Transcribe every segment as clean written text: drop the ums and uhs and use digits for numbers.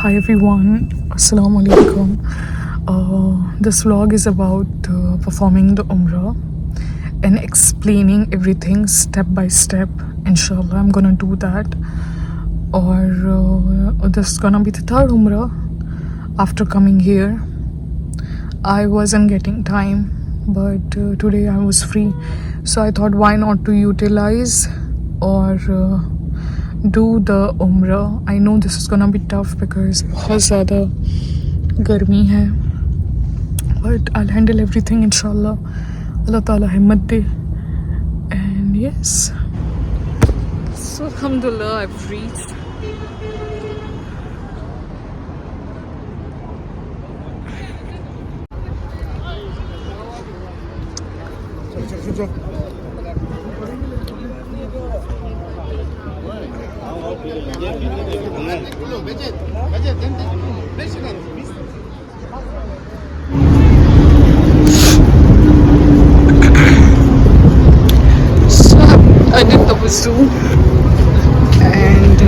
Hi everyone, Assalamu alaikum. This vlog is about performing the Umrah and explaining everything step by step. Inshallah, I'm gonna do that. Or this is gonna be the third Umrah after coming here. I wasn't getting time, but today I was free, so I thought why not to utilize or do the Umrah. I know this is gonna be tough because बहुत ज़्यादा गर्मी है, but I'll handle everything inshallah. Allah Ta'ala हिम्मत दे. And yes, so alhamdulillah I've reached. So I did the wuzu and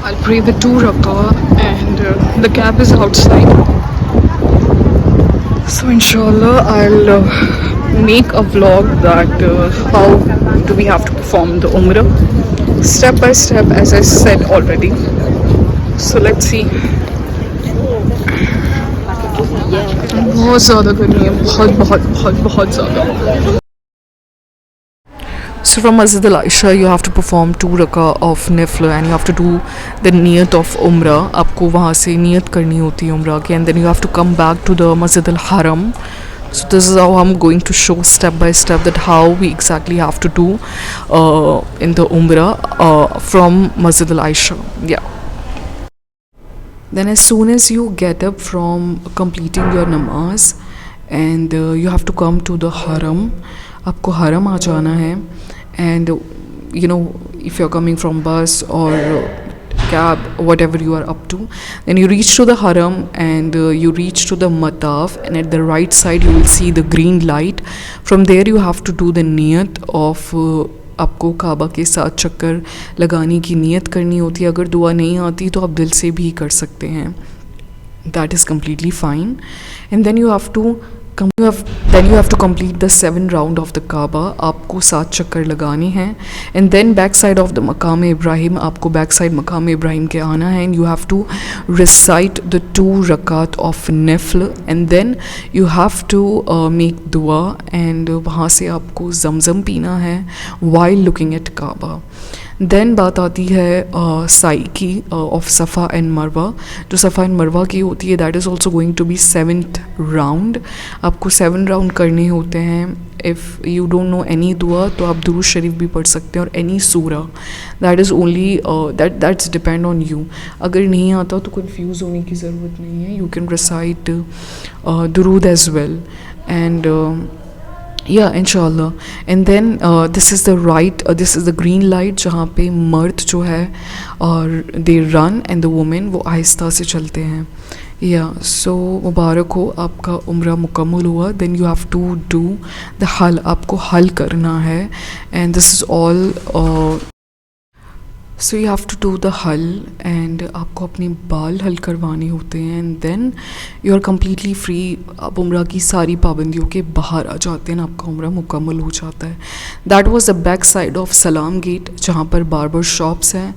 I'll pray the 2 rakah and the cab is outside. So inshallah I'll make a vlog that how do we have to perform the Umrah step by step as I said already. So let's see. बहुत ज़्यादा गर्मी है, बहुत बहुत बहुत बहुत ज़्यादा. So from Masjid al-Aisha you have to perform 2 rakah of nafil and you have to do the niyat of Umrah. आपको वहाँ से नियत करनी होती है Umrah की, and then you have to come back to the Masjid al-Haram. So this is how I'm going to show step by step that how we exactly have to do in the Umrah from Masjid al-Aisha. Yeah. Then as soon as you get up from completing your namaz and you have to come to the Haram. आपको Haram आ जाना है, and you know if you're coming from bus or cab, whatever you are up to, then you reach to the Haram and you reach to the Mataf, and at the right side you will see the green light. From there you have to do the niyat of आपको काबा के साथ चक्कर लगाने की नियत करनी होती है. अगर दुआ नहीं आती तो आप दिल से भी कर सकते हैं. That is completely fine. And then you have to complete the 7 round of the Kaaba. आपको 7 चक्कर लगाने हैं. And then back side of the Maqam Ibrahim, आपको back side Maqam Ibrahim के आना है, and you have to recite the 2 rakat of nafil, and then you have to make dua, and वहाँ से आपको ज़मज़म पीना है while looking at Kaaba. Then बात आती है साई की ऑफ सफ़ा एंड मरवा. जो सफ़ा एंड मरवा की होती है that is also going to be 7th round. आपको 7 राउंड करने होते हैं. If you don't know any दुआ तो आप दुरूद शरीफ भी पढ़ सकते हैं और एनी सूरा. That is only that's depend on you. अगर नहीं आता तो कन्फ्यूज़ होने की ज़रूरत नहीं है. यू कैन रिसाइट दुरूद as well. And yeah inshallah. And then this is the green light जहाँ पे मर्द जो है और they run and the women वो आहिस्ता से चलते हैं. so मुबारक हो, आपका उम्रा मुकम्मल हुआ. then you have to do the हल. आपको हल करना है, and this is all so you have to do the हल, and आपको अपने बाल हल करवाने होते हैं, and then you are completely free. आप उम्रा की सारी पाबंदियों के बाहर आ जाते हैं, आपका उम्रा मुकम्मल हो जाता है. That was the back side of सलाम गेट जहाँ पर बार्बर शॉप्स हैं.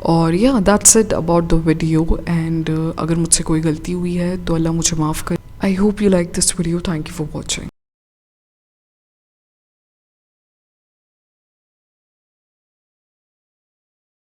और that's it about the video. and अगर मुझसे कोई गलती हुई है तो अल्लाह मुझे माफ़ करे. I hope you like this video. Thank you for watching.